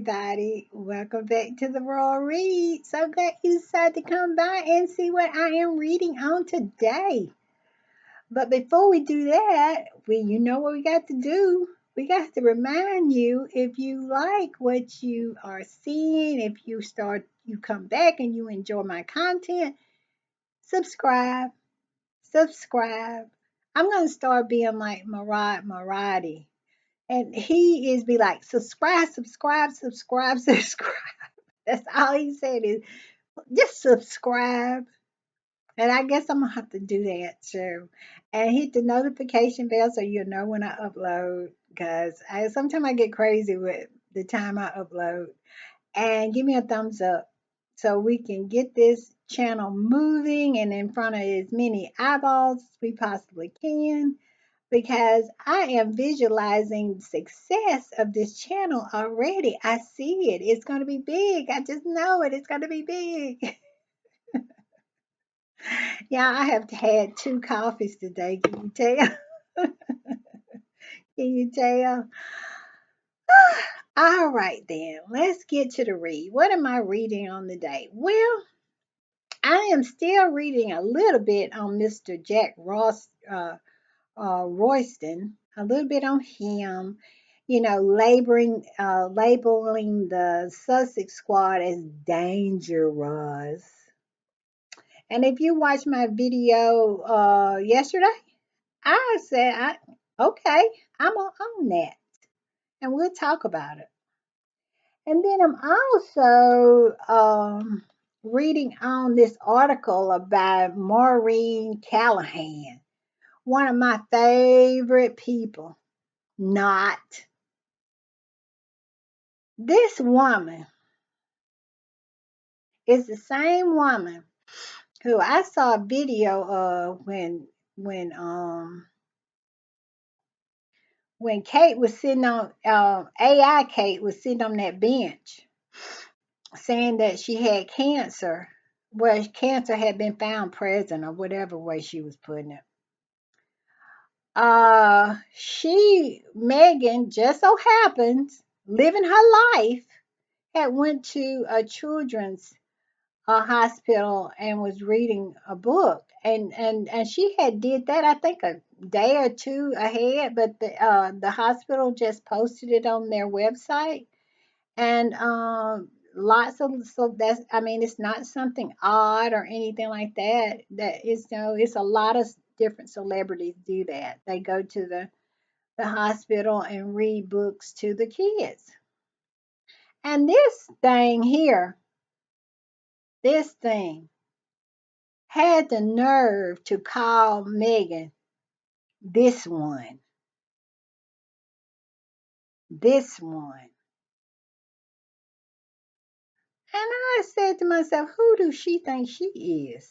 everybody. Welcome back to the Royal Read. So glad you decided to come by and see what I am reading on today. But before we do that, you know what we got to do. We got to remind you, if you like what you are seeing, if you come back and you enjoy my content, subscribe, subscribe. I'm gonna start being like Marathi. And he is be like, subscribe, subscribe, subscribe, subscribe. That's all he said is just subscribe. And I guess I'm gonna have to do that too. And hit the notification bell so you'll know when I upload. Because sometimes I get crazy with the time I upload. And give me a thumbs up so we can get this channel moving and in front of as many eyeballs as we possibly can, because I am visualizing the success of this channel already. I see it. It's going to be big. I just know it. It's going to be big. Yeah, I have had 2 coffees today. Can you tell? Can you tell? All right, then. Let's get to the read. What am I reading on the day? Well, I am still reading a little bit on Mr. Jack Royston, a little bit on him, labeling the Sussex squad as dangerous. And if you watched my video yesterday, I said, okay, I'm on that, and we'll talk about it. And then I'm also reading on this article about Maureen Callahan, one of my favorite people. Not this woman is the same woman who I saw a video of when when Kate was sitting on AI Kate was sitting on that bench saying that she had cancer. Well, cancer had been found present or whatever way she was putting it. Meghan, just so happens, living her life, had went to a children's hospital and was reading a book, and she had did that, I think, a day or two ahead, but the hospital just posted it on their website. And lots of, so that's, I mean, it's not something odd or anything like that. That is, it's a lot of different celebrities do that. They go to the hospital and read books to the kids. And this thing had the nerve to call Meghan this one, this one. And I said to myself, who do she think she is?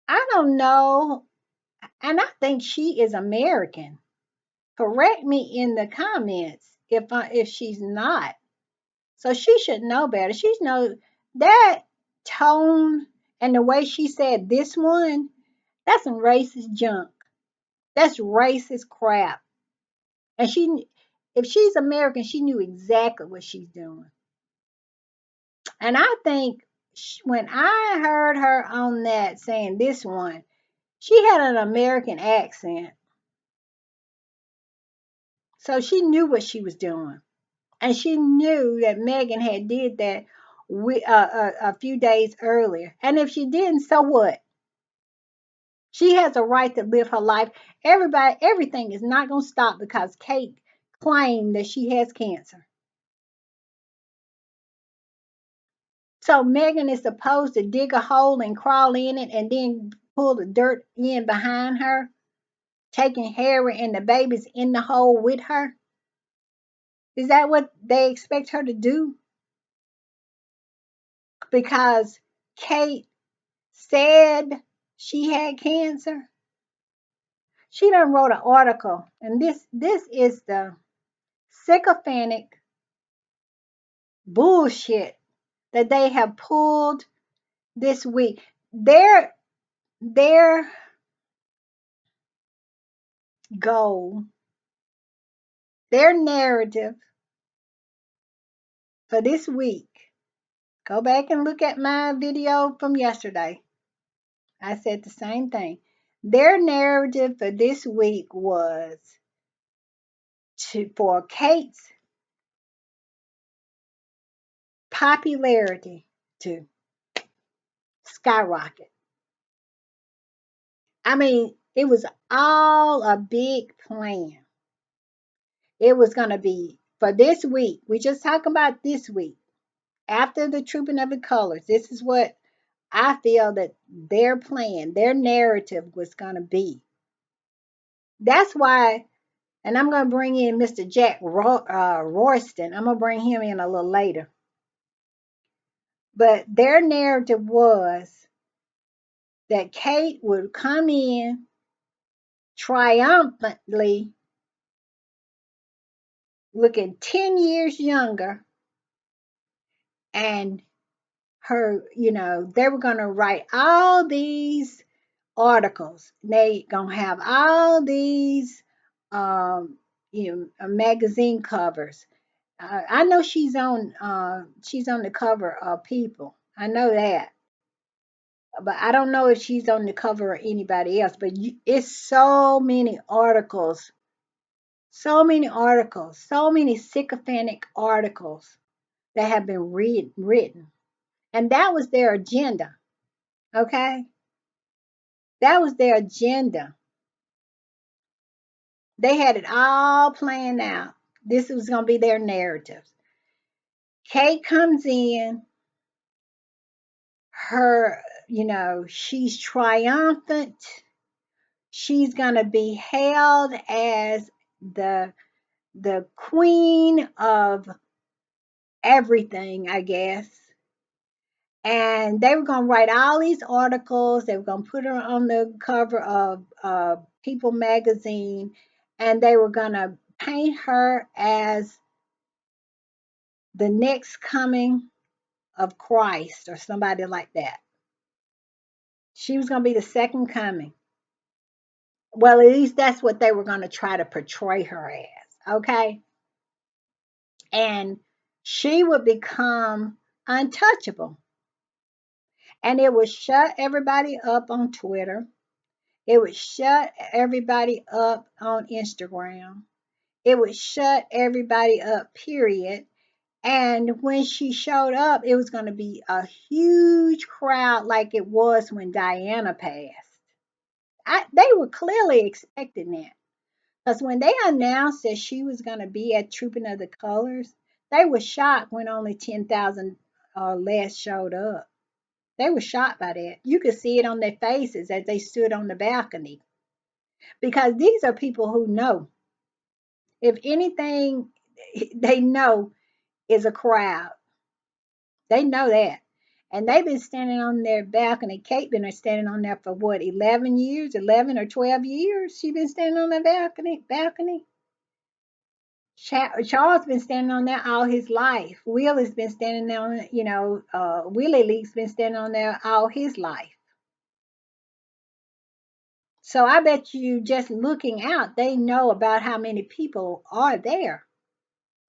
I don't know. And I think she is American. Correct me in the comments if she's not. So she should know better. She's know that tone and the way she said this one, that's some racist junk. That's racist crap. And if she's American, she knew exactly what she's doing. And I think when I heard her on that saying this one, she had an American accent. So she knew what she was doing. And she knew that Meghan had did that a few days earlier. And if she didn't, so what? She has a right to live her life. Everything is not going to stop because Kate claimed that she has cancer. So Meghan is supposed to dig a hole and crawl in it and then pull the dirt in behind her, taking Harry and the babies in the hole with her. Is that what they expect her to do? Because Kate said she had cancer. She done wrote an article, and this is the sycophantic bullshit that they have pulled this week. Their goal, their narrative for this week. Go back and look at my video from yesterday. I said the same thing. Their narrative for this week was for Kate's popularity to skyrocket. I mean, it was all a big plan. It was going to be for this week. We just talk about this week. After the Trooping of the Colors, this is what I feel that their plan, their narrative was going to be. That's why, and I'm going to bring in Mr. Jack Royston. I'm going to bring him in a little later. But their narrative was that Kate would come in triumphantly looking 10 years younger, and her, they were going to write all these articles. They going to have all these, magazine covers. I know she's on the cover of People. I know that. But I don't know if she's on the cover or anybody else. But it's so many articles, so many articles, so many sycophantic articles that have been written. And that was their agenda, okay? That was their agenda. They had it all planned out. This was going to be their narrative. Kate comes in, she's triumphant. She's going to be hailed as the queen of everything, I guess. And they were going to write all these articles. They were going to put her on the cover of People magazine, and they were going to paint her as the next coming of Christ or somebody like that. She was going to be the second coming. Well, at least that's what they were going to try to portray her as, okay? And she would become untouchable. And it would shut everybody up on Twitter. It would shut everybody up on Instagram. It would shut everybody up, period. And when she showed up, it was going to be a huge crowd like it was when Diana passed. They were clearly expecting that. Because when they announced that she was going to be at Trooping of the Colors, they were shocked when only 10,000 or less showed up. They were shocked by that. You could see it on their faces as they stood on the balcony. Because these are people who know. If anything they know is a crowd. They know that. And they've been standing on their balcony. Kate been standing on there for what, 11 years, 11 or 12 years? She been standing on that balcony. Charles been standing on there all his life. Will has been standing on, Willie Lee's been standing on there all his life. So I bet you just looking out, they know about how many people are there.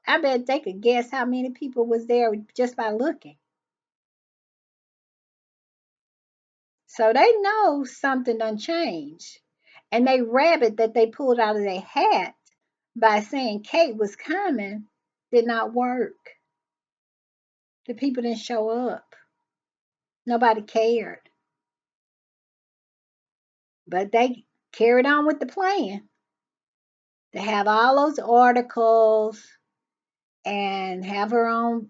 I bet they could guess how many people was there just by looking. So they know something done changed. And they rabbit that they pulled out of their hat by saying Kate was coming did not work. The people didn't show up. Nobody cared. But they carried on with the plan to have all those articles and have her own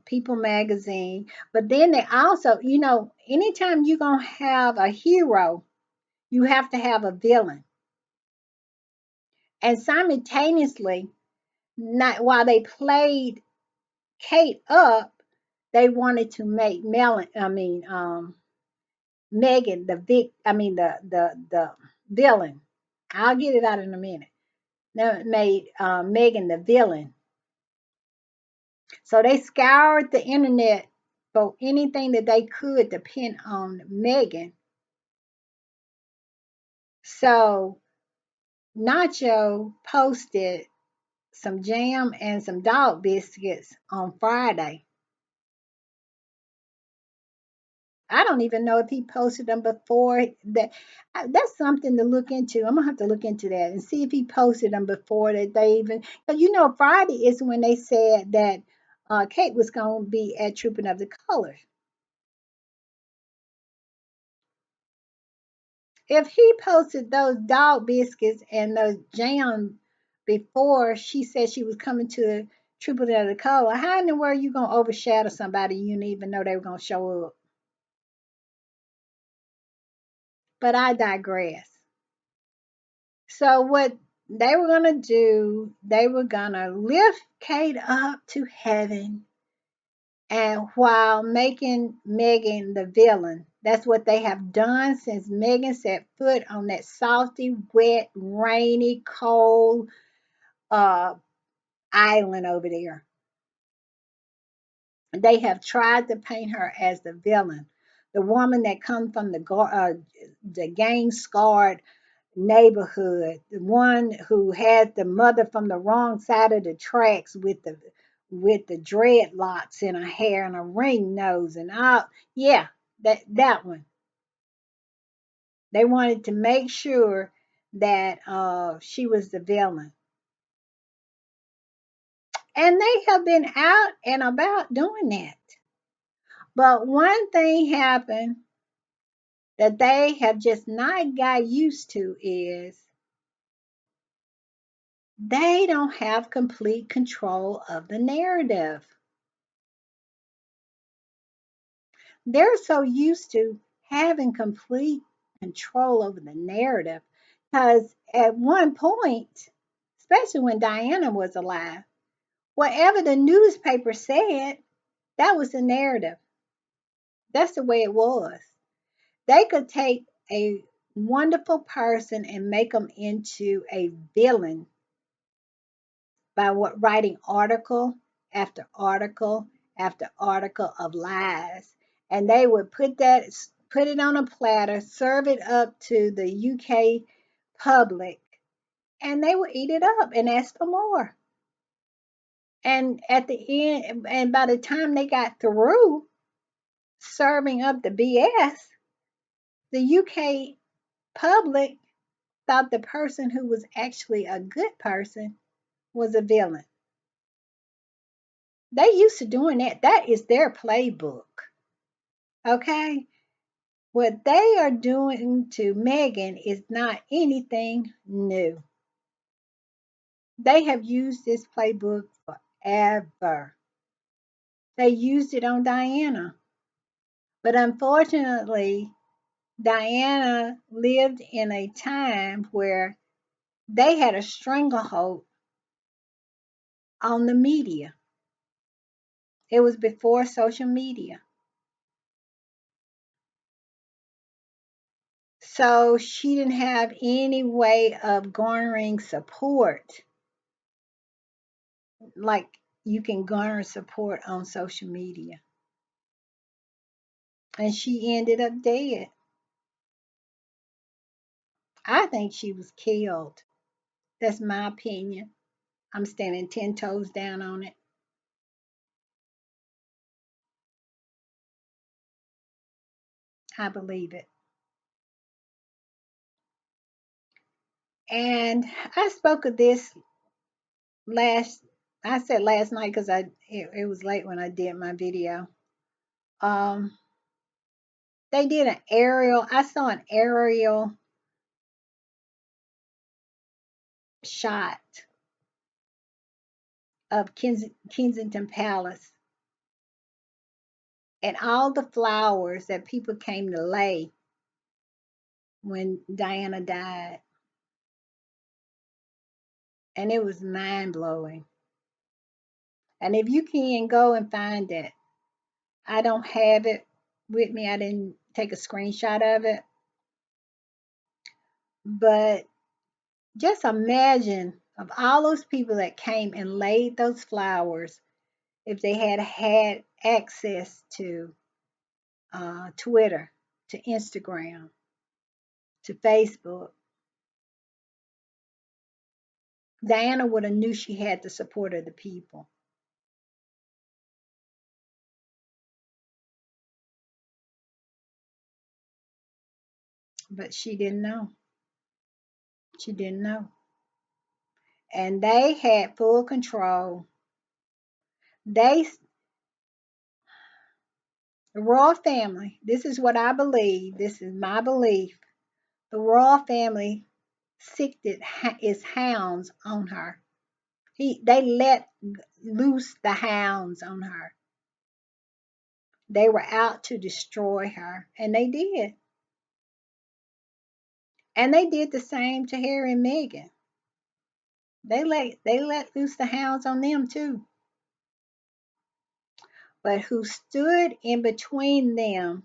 People magazine. But then they also, anytime you're going to have a hero, you have to have a villain. And simultaneously, not while they played Kate up, they wanted to make Megan the villain. I'll get it out in a minute. They made Megan the villain. So they scoured the internet for anything that they could to pin on Megan. So Nacho posted some jam and some dog biscuits on Friday. I don't even know if he posted them before that. That's something to look into. I'm gonna have to look into that and see if he posted them before that they even. Because Friday is when they said that Kate was gonna be at Trooping of the Colors. If he posted those dog biscuits and those jam before she said she was coming to Trooping of the Color, how in the world you gonna overshadow somebody you didn't even know they were gonna show up? But I digress. So what they were gonna do, they were gonna lift Kate up to heaven, and while making Meghan the villain. That's what they have done since Meghan set foot on that salty, wet, rainy, cold uh, island over there. They have tried to paint her as the villain, the woman that comes from the gang scarred neighborhood, the one who had the mother from the wrong side of the tracks with the dreadlocks in her hair and a ring nose and all. Yeah, that one. They wanted to make sure that she was the villain, and they have been out and about doing that. But one thing happened that they have just not got used to is they don't have complete control of the narrative. They're so used to having complete control over the narrative because at one point, especially when Diana was alive, whatever the newspaper said, that was the narrative. That's the way it was. They could take a wonderful person and make them into a villain by writing article after article after article of lies, and they would put it on a platter, serve it up to the UK public, and they would eat it up and ask for more. And at the end, and by the time they got through serving up the BS, the UK public thought the person who was actually a good person was a villain. They used to doing that. That is their playbook. Okay? What they are doing to Meghan is not anything new. They have used this playbook forever. They used it on Diana. But unfortunately, Diana lived in a time where they had a stranglehold on the media. It was before social media. So she didn't have any way of garnering support like you can garner support on social media. And she ended up dead. I think she was killed. That's my opinion. I'm standing 10 toes down on it. I believe it. And I spoke of this last, I said last night because it was late when I did my video. Um, they did an aerial, I saw an aerial shot of Kensington Palace and all the flowers that people came to lay when Diana died. And it was mind blowing. And if you can go and find it, I don't have it with me. I didn't take a screenshot of it. But just imagine of all those people that came and laid those flowers if they had had access to Twitter, to Instagram, to Facebook. Diana would have knew she had the support of the people, but she didn't know. She didn't know. And they had full control. They, the royal family, this is what I believe, this is my belief. The royal family sicked its hounds on her. They let loose the hounds on her. They were out to destroy her, and they did. And they did the same to Harry and Meghan. They let loose the hounds on them too. But who stood in between them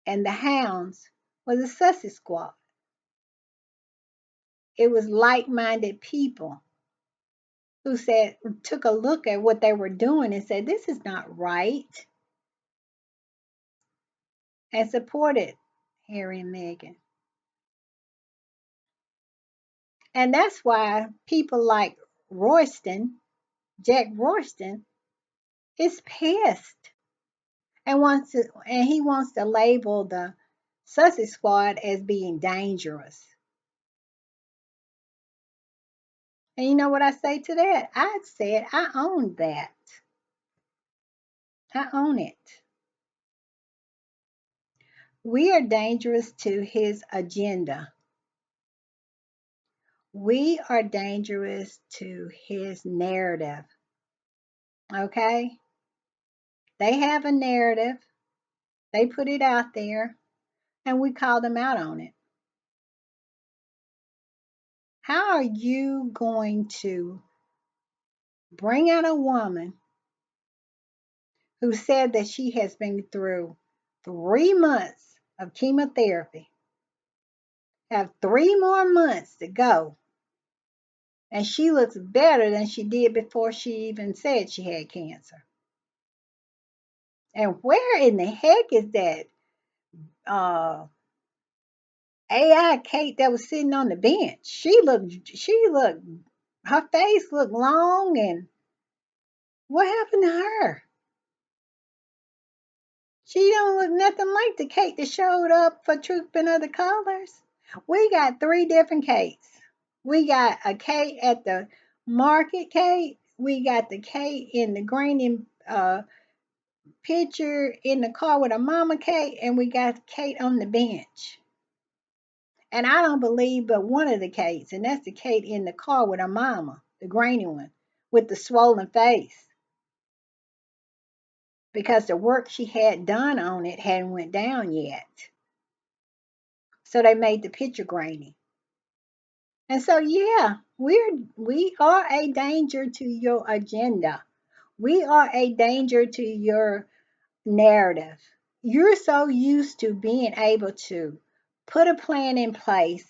and the hounds was the Sussex squad. It was like-minded people who took a look at what they were doing and said, this is not right, and supported Harry and Meghan. And that's why people like Royston, Jack Royston, is pissed and he wants to label the Sussex squad as being dangerous. And you know what I say to that? I said I own that. I own it. We are dangerous to his agenda. We are dangerous to his narrative. Okay? They have a narrative. They put it out there and we call them out on it. How are you going to bring out a woman who said that she has been through 3 months of chemotherapy, have 3 more months to go, and she looks better than she did before she even said she had cancer? And where in the heck is that uh, AI Kate that was sitting on the bench? She looked, her face looked long, and what happened to her? She don't look nothing like the Kate that showed up for Truth and Other Colors. We got three different Kates. We got a Kate at the market Kate. We got the Kate in the grainy picture in the car with a mama Kate, and we got Kate on the bench. And I don't believe but one of the Kates, and that's the Kate in the car with her mama, the grainy one, with the swollen face. Because the work she had done on it hadn't went down yet. So they made the picture grainy. And so yeah, we are a danger to your agenda. We are a danger to your narrative. You're so used to being able to put a plan in place,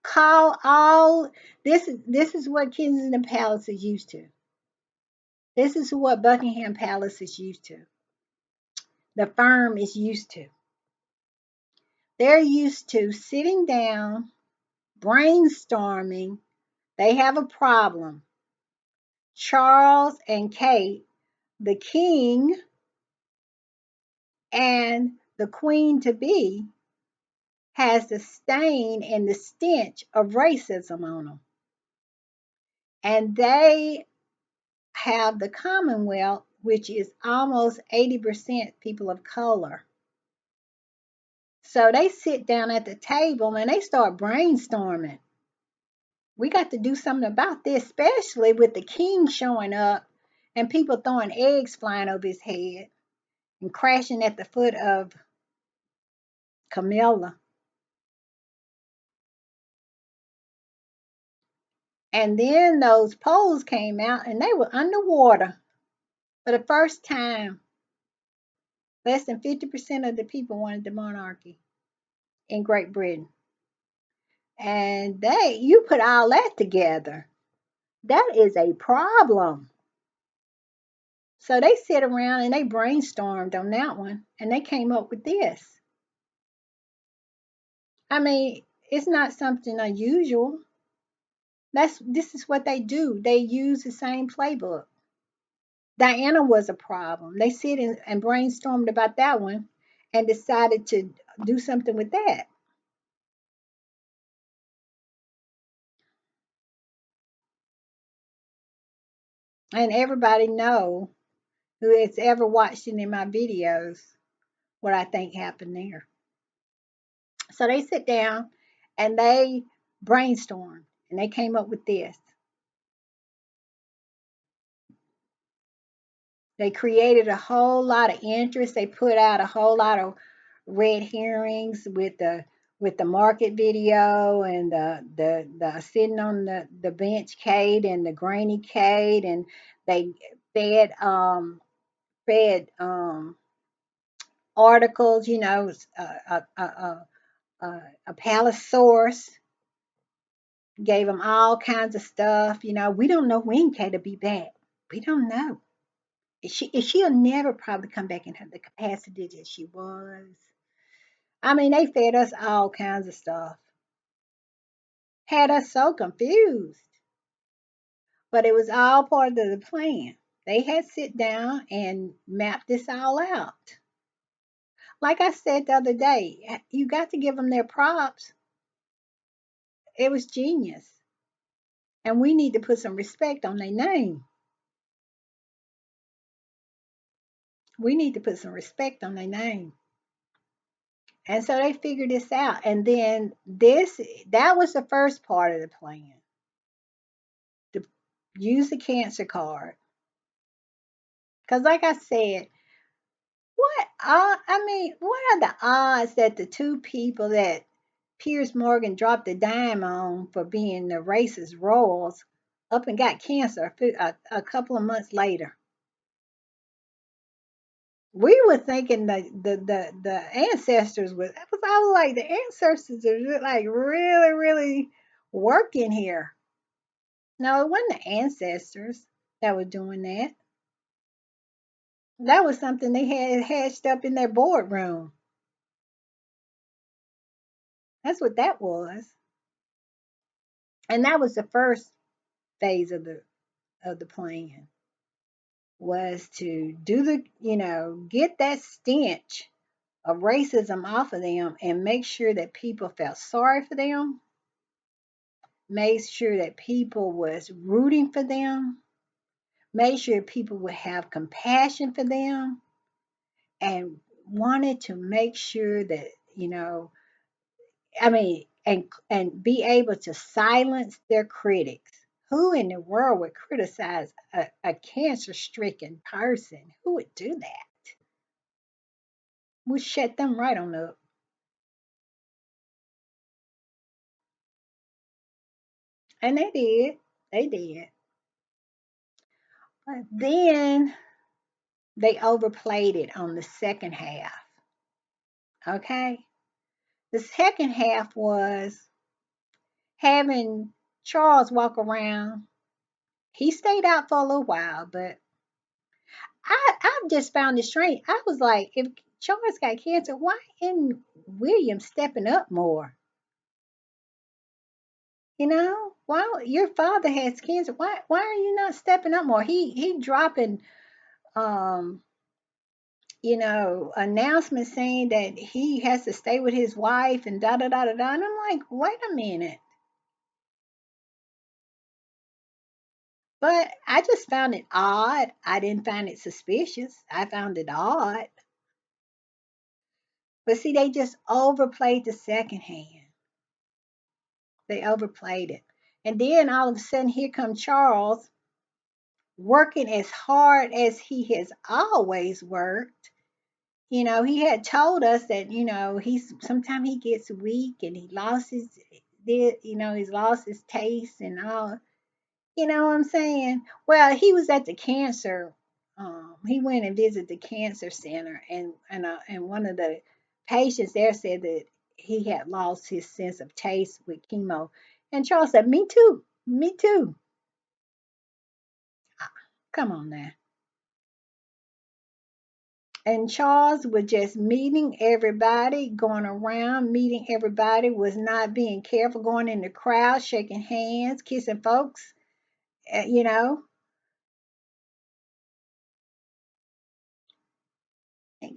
call all this is what Kensington Palace is used to. This is what Buckingham Palace is used to. The firm is used to. They're used to sitting down, brainstorming. They have a problem. Charles and Kate, the king and the queen to be, has the stain and the stench of racism on them. And they have the Commonwealth, which is almost 80% people of color. So they sit down at the table and they start brainstorming. We got to do something about this, especially with the king showing up and people throwing eggs flying over his head and crashing at the foot of Camilla. And then those polls came out and they were underwater for the first time. Less than 50% of the people wanted the monarchy in Great Britain. And you put all that together, that is a problem. So they sit around and they brainstormed on that one and they came up with this. I mean, it's not something unusual. This is what they do. They use the same playbook. Diana was a problem. They sit and brainstormed about that one and decided to do something with that. And everybody know who has ever watched any of my videos what I think happened there. So they sit down and they brainstorm and they came up with this. They created a whole lot of interest. They put out a whole lot of red herrings with the market video and the sitting on the bench Kate and the grainy Kate, and they fed fed articles, a palace source gave them all kinds of stuff. We don't know when Kate will be back. We don't know. She'll never probably come back in the capacity that she was. I mean, they fed us all kinds of stuff, had us so confused, but it was all part of the plan. They had sit down and mapped this all out. Like I said the other day, you got to give them their props. It was genius, and we need to put some respect on their name. We need to put some respect on their name. And so they figured this out. And then that was the first part of the plan, to use the cancer card. Because, like I said, what are the odds that the two people that Piers Morgan dropped a dime on for being the racist royals up and got cancer a couple of months later? We were thinking the ancestors I was like, the ancestors are like really, really working here. No, it wasn't the ancestors that were doing that. That was something they had hatched up in their boardroom. That's what that was. And that was the first phase of the plan, was to do get that stench of racism off of them and make sure that people felt sorry for them, made sure that people was rooting for them, made sure people would have compassion for them, and wanted to make sure that, and be able to silence their critics. Who in the world would criticize a cancer stricken person? Who would do that? Would shut them right on up. And they did. They did. But then they overplayed it on the second half. Okay? The second half was having Charles walk around. He stayed out for a little while, but I just found it strange. I was like, if Charles got cancer, why isn't William stepping up more? Why your father has cancer? Why are you not stepping up more? He dropping um announcements saying that he has to stay with his wife and da da da da da. And I'm like, wait a minute. But I just found it odd. I didn't find it suspicious. I found it odd. But see, they just overplayed the second hand. They overplayed it. And then all of a sudden, here comes Charles working as hard as he has always worked. He had told us that, he's sometimes he gets weak and he lost he's lost his taste and all. You know what I'm saying? Well, he was at the cancer. He went and visited the cancer center, and one of the patients there said that he had lost his sense of taste with chemo. And Charles said, "Me too, me too." Come on now. And Charles was just meeting everybody, going around, meeting everybody, was not being careful, going in the crowd, shaking hands, kissing folks, you know.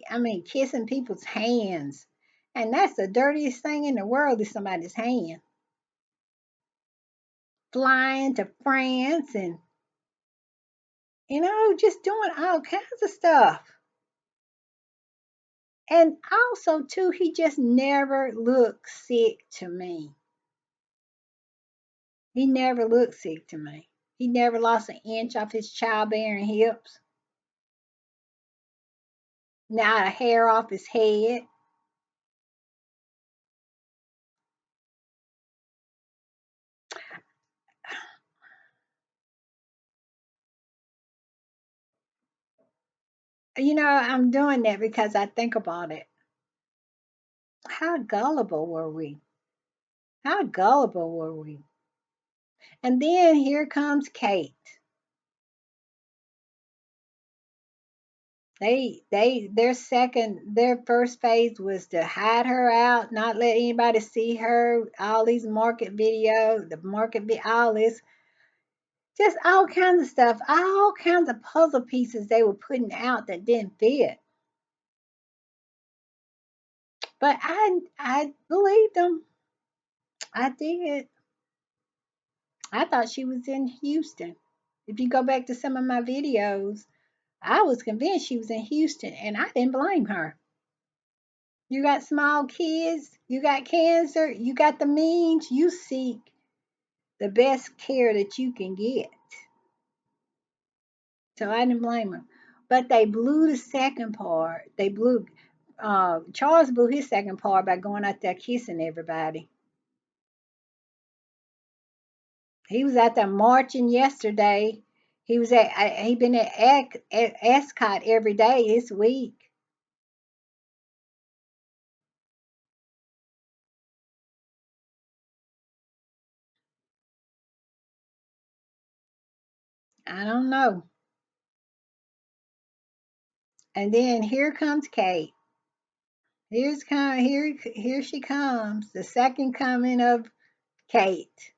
I mean, kissing people's hands. And that's the dirtiest thing in the world is somebody's hand. Flying to France and, just doing all kinds of stuff. And also, too, he just never looked sick to me. He never looked sick to me. He never lost an inch off his childbearing hips, not a hair off his head. I'm doing that because I think about it. How gullible were we? How gullible were we? And then here comes Kate. Their first phase was to hide her out, not let anybody see her, all these market videos, all this, just all kinds of stuff, all kinds of puzzle pieces they were putting out that didn't fit. But I believed them. I did. I thought she was in Houston. If you go back to some of my videos, I was convinced she was in Houston, and I didn't blame her. You got small kids, you got cancer, you got the means, you seek the best care that you can get. So I didn't blame her. But they blew the second part. Charles blew his second part by going out there kissing everybody. He was out there marching yesterday. He been at Ascot every day this week. I don't know. And then here comes Kate. Here she comes, the second coming of Kate,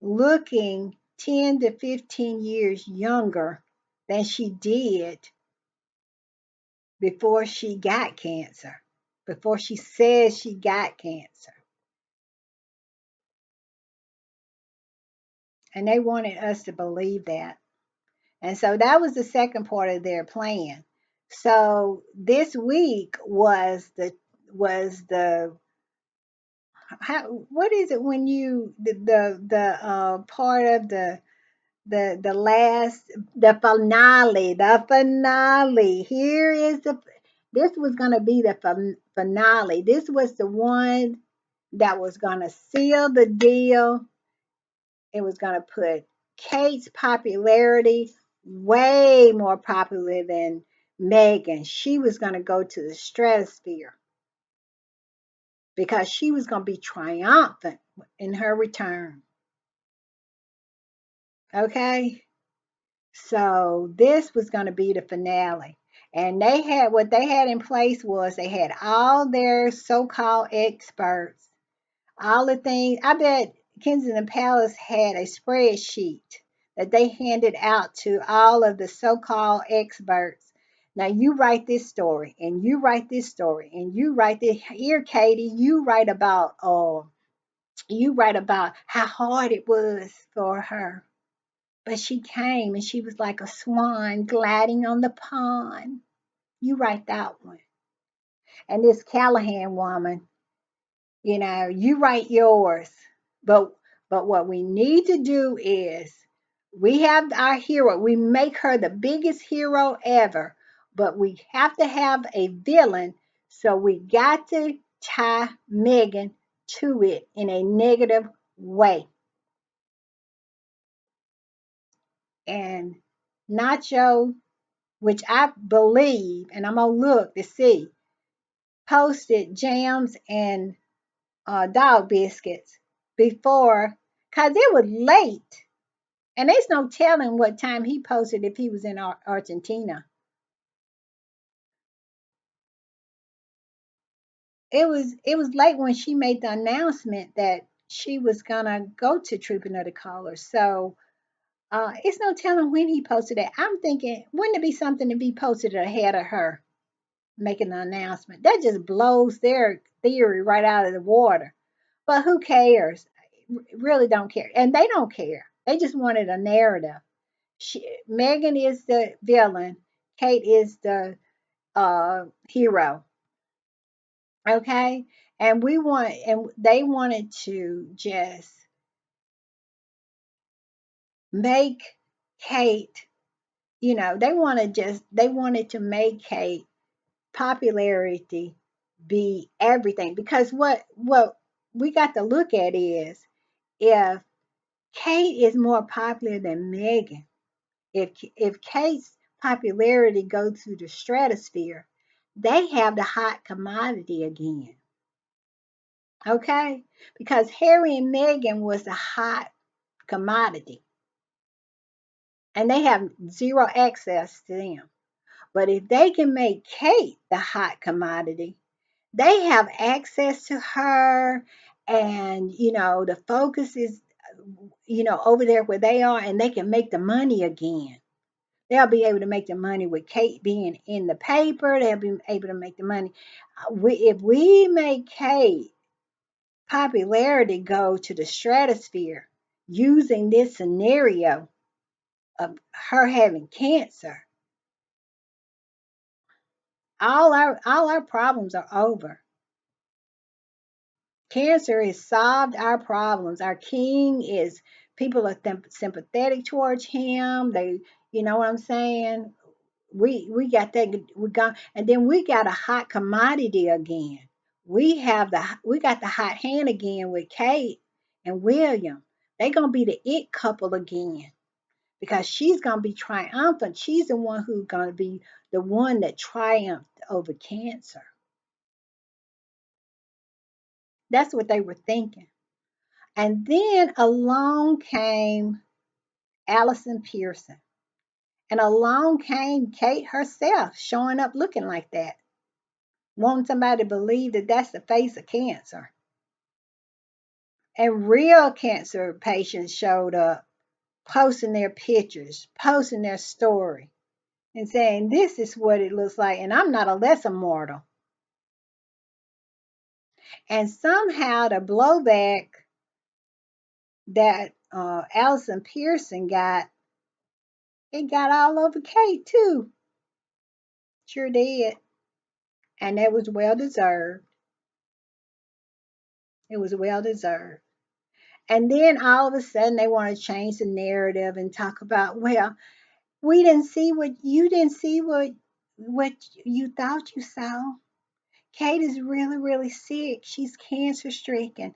looking 10 to 15 years younger than she did before she got cancer, before she says she got cancer. And they wanted us to believe that. And so that was the second part of their plan. So this week was the what is it when you the part of the last, the finale. This was going to be the finale. This was the one that was going to seal the deal. It was going to put Kate's popularity way more popular than Meghan. She was going to go to the stratosphere because she was going to be triumphant in her return. Okay? So this was going to be the finale. And what they had in place was they had all their so-called experts, all the things. I bet Kensington Palace had a spreadsheet that they handed out to all of the so-called experts. Now you write this story, and you write this story, and you write this. Here, Katie, you write about how hard it was for her, but she came and she was like a swan gliding on the pond. You write that one. And this Callahan woman, you write yours. But what we need to do is we have our hero. We make her the biggest hero ever, but we have to have a villain. So we got to tie Meghan to it in a negative way. And Nacho, which I believe, and I'm gonna look to see, posted jams and dog biscuits before, cause it was late, and there's no telling what time he posted if he was in Argentina. it was late when she made the announcement that she was gonna go to Trooping of the Colors. So it's no telling when he posted it. I'm thinking, wouldn't it be something to be posted ahead of her making the announcement? That just blows their theory right out of the water. But who cares? Really don't care. And they don't care. They just wanted a narrative. Meghan is the villain. Kate is the hero. Okay? And they wanted to just make Kate, they wanted to make Kate popularity be everything, because what we got to look at is, if Kate is more popular than Meghan, if Kate's popularity goes to the stratosphere, they have the hot commodity again. Okay? Because Harry and Meghan was the hot commodity, and they have zero access to them. But if they can make Kate the hot commodity, they have access to her, and the focus is over there where they are, and they can make the money again. They'll be able to make the money with Kate being in the paper. They'll be able to make the money. If we make Kate popularity go to the stratosphere using this scenario of her having cancer, all our problems are over. Cancer has solved our problems. Our king is, people are sympathetic towards him. You know what I'm saying? We got that. We got, and then we got a hot commodity again. We got the hot hand again with Kate and William. They're gonna be the it couple again, because she's gonna be triumphant. She's the one who's gonna be the one that triumphed over cancer. That's what they were thinking. And then along came Allison Pearson. And along came Kate herself, showing up looking like that, wanting somebody to believe that that's the face of cancer. And real cancer patients showed up, posting their pictures, posting their story, and saying, this is what it looks like, and I'm not a lesser mortal. And somehow the blowback that Allison Pearson got, it got all over Kate too. Sure did. And it was well deserved. It was well deserved. And then all of a sudden they want to change the narrative and talk about, well, we didn't see what you didn't see what you thought you saw. Kate is really, really sick. She's cancer stricken.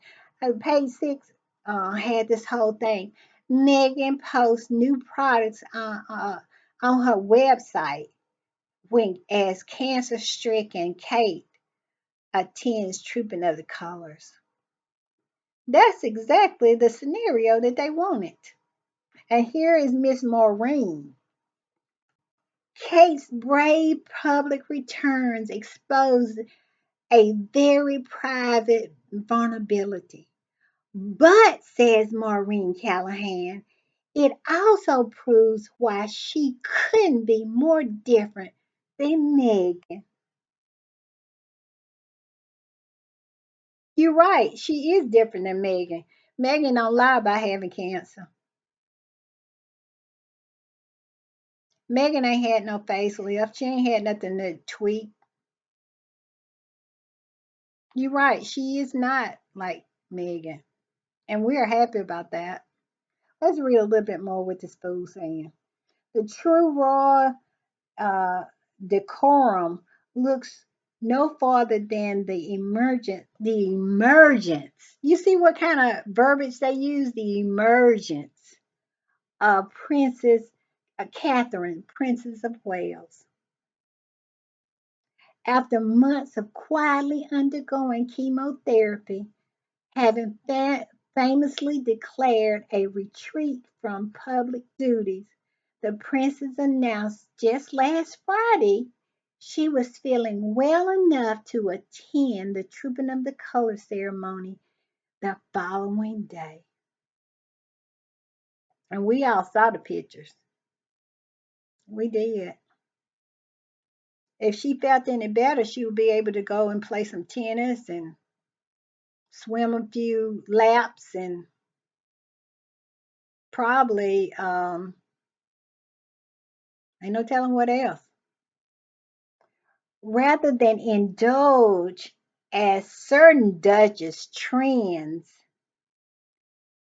Page 6 had this whole thing. Meghan posts new products on her website when as cancer stricken Kate attends Trooping of the Colors. That's exactly the scenario that they wanted. And here is Miss Maureen. Kate's brave public returns expose a very private vulnerability. But, says Maureen Callahan, it also proves why she couldn't be more different than Meghan. You're right, she is different than Meghan. Meghan don't lie about having cancer. Meghan ain't had no facelift. She ain't had nothing to tweak. You're right. She is not like Meghan. And we are happy about that. Let's read a little bit more what this fool's saying. The true royal decorum looks no farther than the emergence. You see what kind of verbiage they use? The emergence of Princess Catherine, Princess of Wales. After months of quietly undergoing chemotherapy, having famously declared a retreat from public duties, the princess announced just last Friday She was feeling well enough to attend the Trooping of the Color ceremony the following day. And we all saw the pictures. We did. If she felt any better, she would be able to go and play some tennis and swim a few laps and probably, ain't no telling what else. Rather than indulge as certain Duchess trends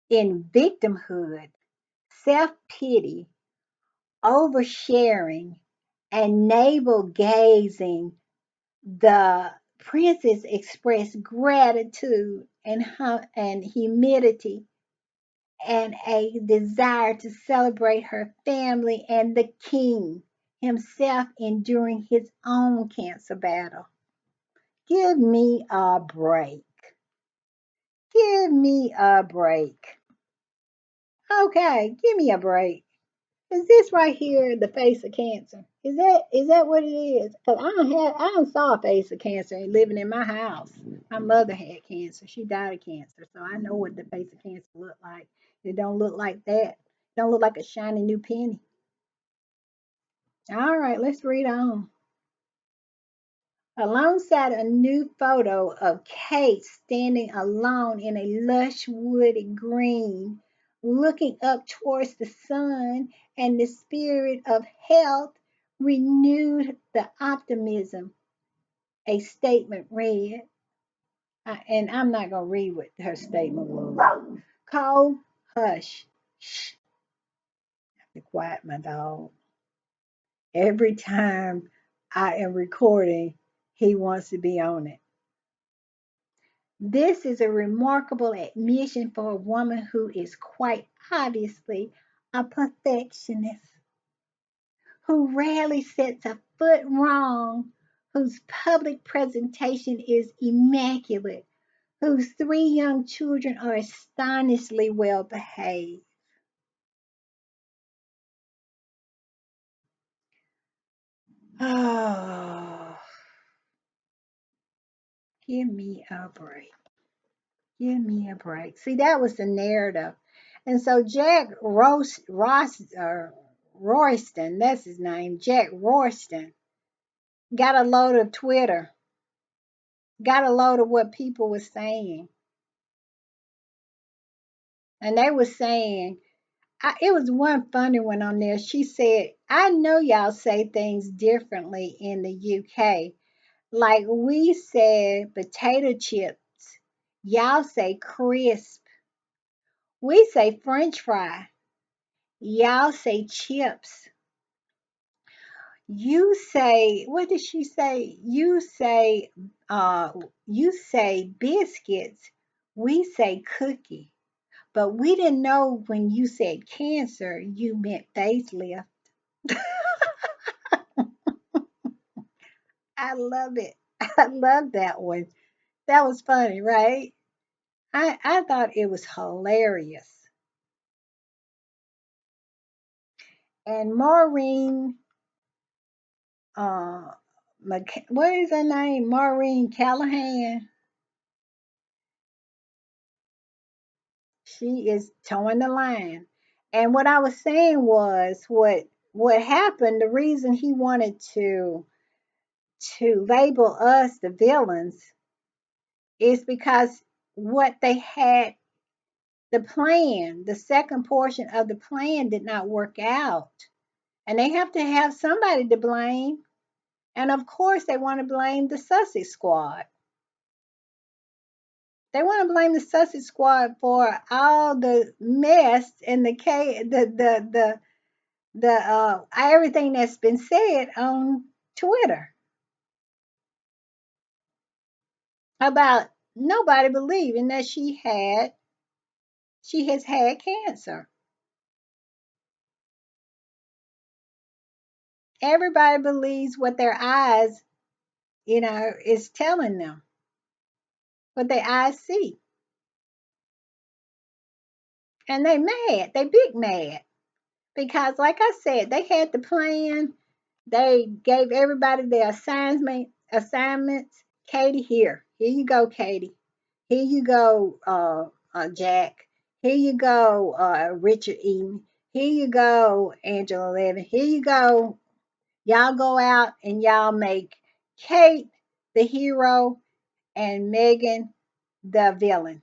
in victimhood, self pity, oversharing, and navel gazing, the princess expressed gratitude and humility and a desire to celebrate her family and the king himself enduring his own cancer battle. Give me a break. Give me a break. Okay, give me a break. Is this right here the face of cancer? Is that what it is? Cause I don't saw a face of cancer living in my house. My mother had cancer. She died of cancer, so I know what the face of cancer looked like. It don't look like that. It don't look like a shiny new penny. All right, let's read on. Alongside a new photo of Kate standing alone in a lush wooded green, looking up towards the sun, and the spirit of health renewed the optimism. A statement read, and I'm not going to read what her statement was. Cole, hush. Shh, I have to quiet my dog. Every time I am recording, he wants to be on it. This is a remarkable admission for a woman who is quite obviously a perfectionist, who rarely sets a foot wrong, whose public presentation is immaculate, whose three young children are astonishingly well behaved. Oh, give me a break. Give me a break. See, that was the narrative. And so Jack Royston, that's his name, Jack Royston, got a load of Twitter, got a load of what people were saying. And they were saying, it was one funny one on there. She said, I know y'all say things differently in the UK. Like we said potato chips, y'all say crisp. We say French fry. Y'all say chips. You say, what did she say? You say biscuits. We say cookie. But we didn't know when you said cancer, you meant facelift. I love it. I love that one. That was funny, right? I thought it was hilarious. And Maureen, uh, what is her name? Maureen Callahan. She is towing the line. And what I was saying was what happened, the reason he wanted to label us the villains is because what they had, the plan, the second portion of the plan did not work out. And they have to have somebody to blame. And of course they want to blame the Sussex squad. They want to blame the Sussex squad for all the mess and the everything that's been said on Twitter about nobody believing that she has had cancer. Everybody believes what their eyes, is telling them, what their eyes see. And they mad. They big mad. Because like I said, they had the plan They gave everybody their assignments. Katie, here you go, Katie. Here you go, Jack. Here you go, Richard Eden. Here you go, Angela Levin. Here you go. Y'all go out and y'all make Kate the hero and Meghan the villain.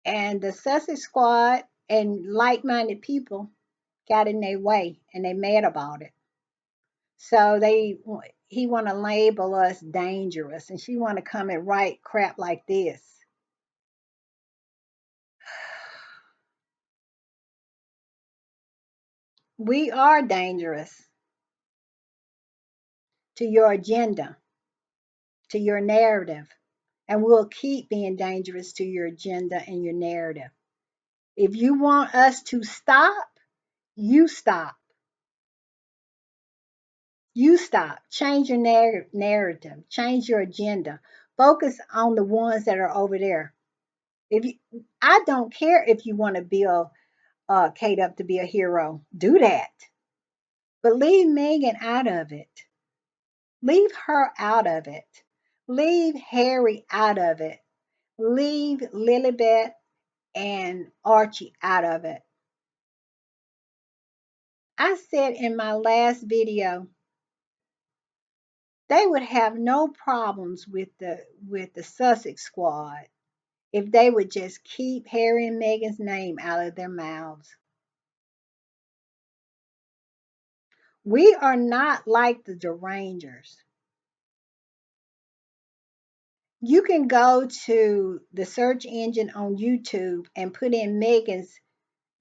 And the Sussex squad and like-minded people got in their way and they mad about it. So he want to label us dangerous and she want to come and write crap like this. We are dangerous to your agenda, to your narrative, and we'll keep being dangerous to your agenda and your narrative. If you want us to stop, you stop. You stop. Change your narrative. Change your agenda. Focus on the ones that are over there. If you, I don't care if you want to build Kate up to be a hero. Do that. But leave Megan out of it. Leave her out of it. Leave Harry out of it. Leave Lilibet and Archie out of it. I said in my last video, they would have no problems with the Sussex squad if they would just keep Harry and Meghan's name out of their mouths. We are not like the derangers. You can go to the search engine on YouTube and put in Meghan's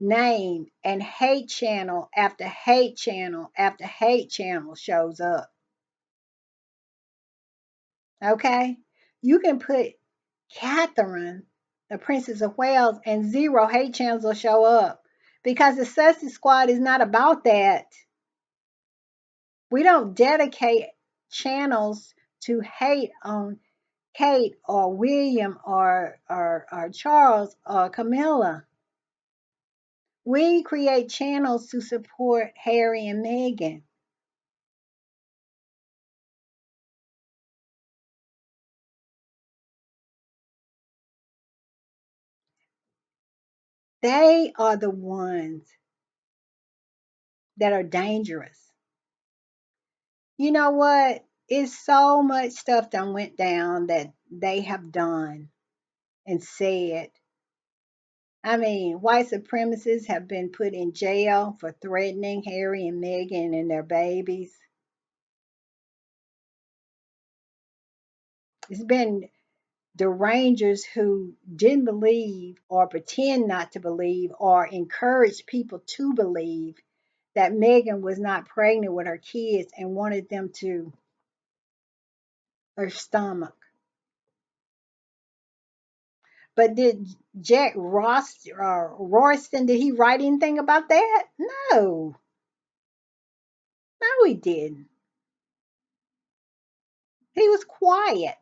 name, and hate channel after hate channel after hate channel shows up. Okay? You can put Catherine, the Princess of Wales, and 0 hate channels will show up because the Sussex Squad is not about that. We don't dedicate channels to hate on Kate or William or Charles or Camilla. We create channels to support Harry and Meghan. They are the ones that are dangerous. You know what? It's so much stuff that went down that they have done and said. I mean, white supremacists have been put in jail for threatening Harry and Meghan and their babies. It's been derangers who didn't believe or pretend not to believe or encouraged people to believe that Meghan was not pregnant with her kids and wanted them to her stomach. But did Royston, did he write anything about that? No, no, he didn't. He was quiet.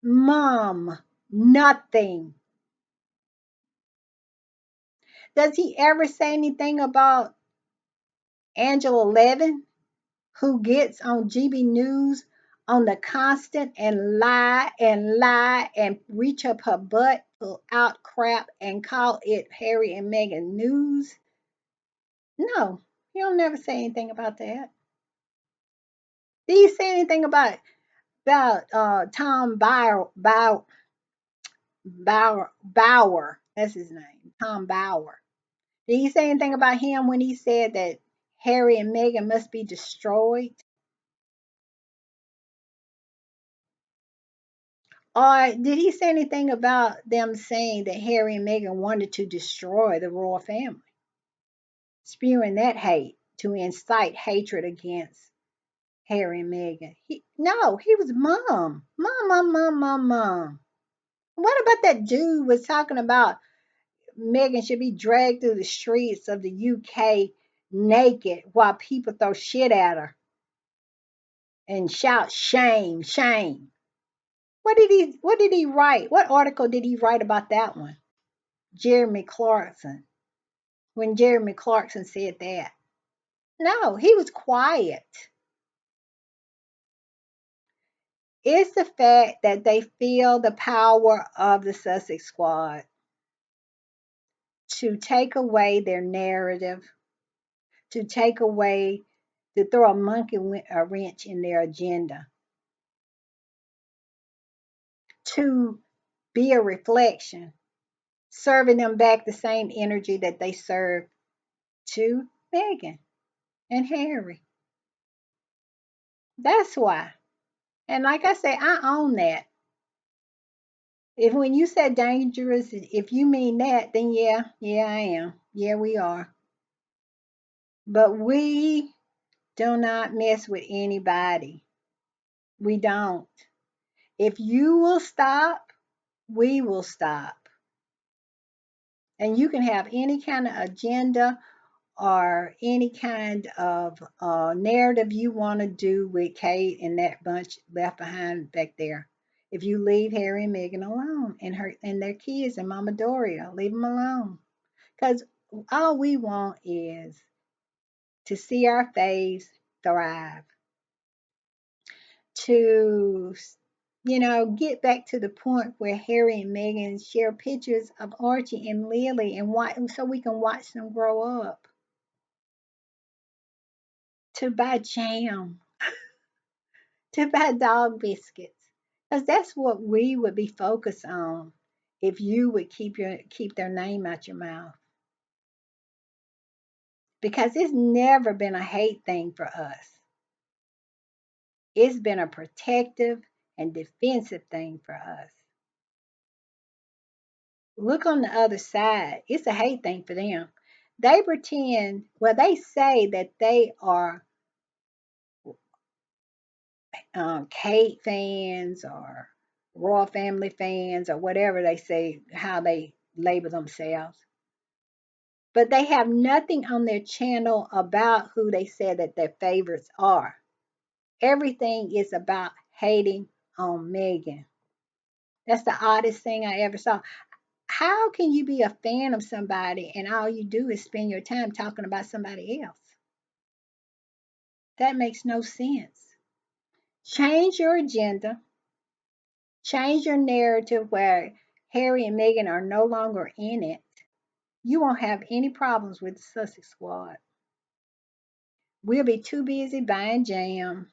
Mom, nothing. Does he ever say anything about Angela Levin, who gets on GB News on the constant and lie and reach up her butt, pull out crap and call it Harry and Meghan news? No, he'll never say anything about that. Did he say anything about Tom Bauer? That's his name, Tom Bauer. Did he say anything about him when he said that Harry and Meghan must be destroyed? Or did he say anything about them saying that Harry and Meghan wanted to destroy the royal family, spewing that hate to incite hatred against Harry and Meghan? No, he was mom. What about that dude was talking about Meghan should be dragged through the streets of the UK naked while people throw shit at her and shout shame, shame? What did he write? What article did he write about that one? Jeremy Clarkson. When Jeremy Clarkson said that. No, he was quiet. It's the fact that they feel the power of the Sussex Squad to take away their narrative, to take away, to throw a a wrench in their agenda, to be a reflection, serving them back the same energy that they served to Meghan and Harry. That's why. And like I say, I own that. If when you said dangerous, if you mean that, then yeah, yeah, I am. Yeah, we are. But we do not mess with anybody. We don't. If you will stop, we will stop. And you can have any kind of agenda or any kind of narrative you want to do with Kate and that bunch left behind back there. If you leave Harry and Meghan alone and her and their kids and Mama Doria, leave them alone. Because all we want is to see our faves thrive, to get back to the point where Harry and Meghan share pictures of Archie and Lily and so we can watch them grow up, to buy jam, to buy dog biscuits. Because that's what we would be focused on if you would keep their name out your mouth. Because it's never been a hate thing for us. It's been a protective and defensive thing for us. Look on the other side. It's a hate thing for them. They pretend, well, they say that they are Kate fans or Royal Family fans or whatever they say, how they label themselves. But they have nothing on their channel about who they said that their favorites are. Everything is about hating on Meghan. That's the oddest thing I ever saw. How can you be a fan of somebody and all you do is spend your time talking about somebody else? That makes no sense. Change your agenda, change your narrative where Harry and Meghan are no longer in it. You won't have any problems with the Sussex Squad. We'll be too busy buying jam,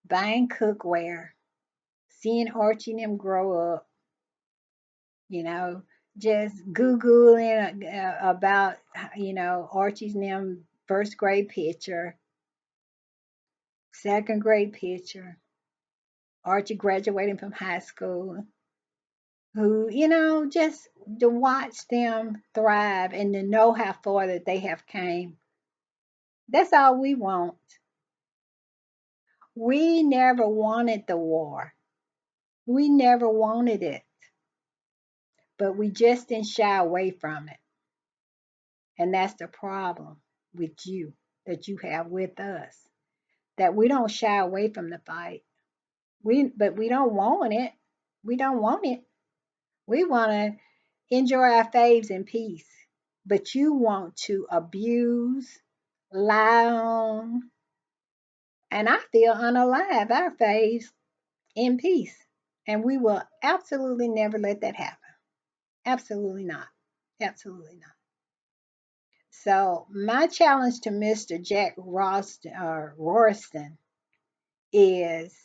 buying cookware, seeing Archie and them grow up, you know, just Googling about, Archie's and them first grade picture, second grade picture, Archie graduating from high school, who, just to watch them thrive and to know how far that they have came. That's all we want. We never wanted the war. We never wanted it, but we just didn't shy away from it. And that's the problem with you that you have with us, that we don't shy away from the fight. But we don't want it. We don't want it. We want to enjoy our faves in peace. But you want to abuse, lie on, and I feel unalive our faves in peace. And we will absolutely never let that happen. Absolutely not. Absolutely not. So my challenge to Mr. Jack Royston is,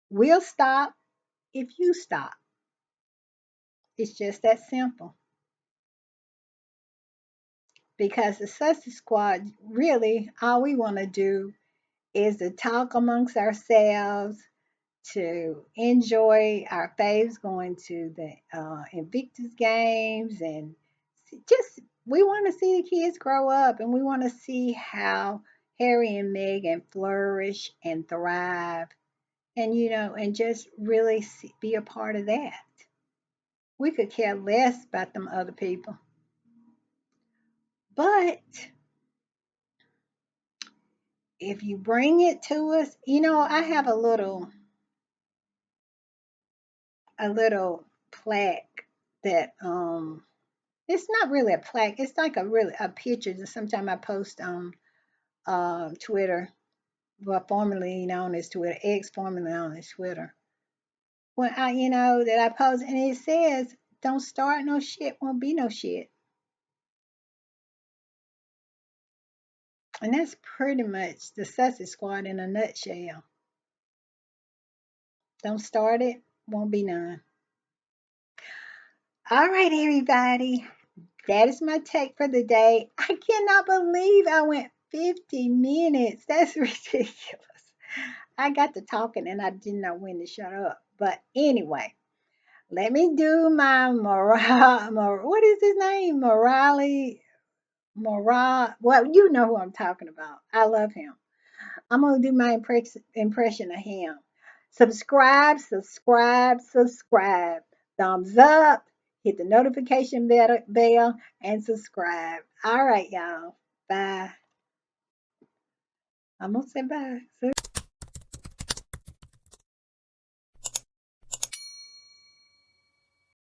we'll stop if you stop. It's just that simple. Because the Sussex Squad, really, all we want to do is to talk amongst ourselves, to enjoy our faves going to the Invictus games, and just we want to see the kids grow up, and we want to see how Harry and Meghan flourish and thrive, and and just really be a part of that. We could care less about them other people, but if you bring it to us, I have a little plaque that it's not really a plaque. It's like a picture that sometimes I post on Twitter, well, formerly known as Twitter, ex formerly known as Twitter. When that I post and it says, "Don't start no shit, won't be no shit," and that's pretty much the Sussex Squad in a nutshell. Don't start it, won't be none. All right, everybody. That is my take for the day. I cannot believe I went 50 minutes. That's ridiculous. I got to talking and I didn't know when to shut up. But anyway, let me do my what is his name? Well, you know who I'm talking about. I love him. I'm going to do my impression of him. Subscribe, subscribe, subscribe. Thumbs up, hit the notification bell, and subscribe. All right, y'all. Bye. I'm going to say bye.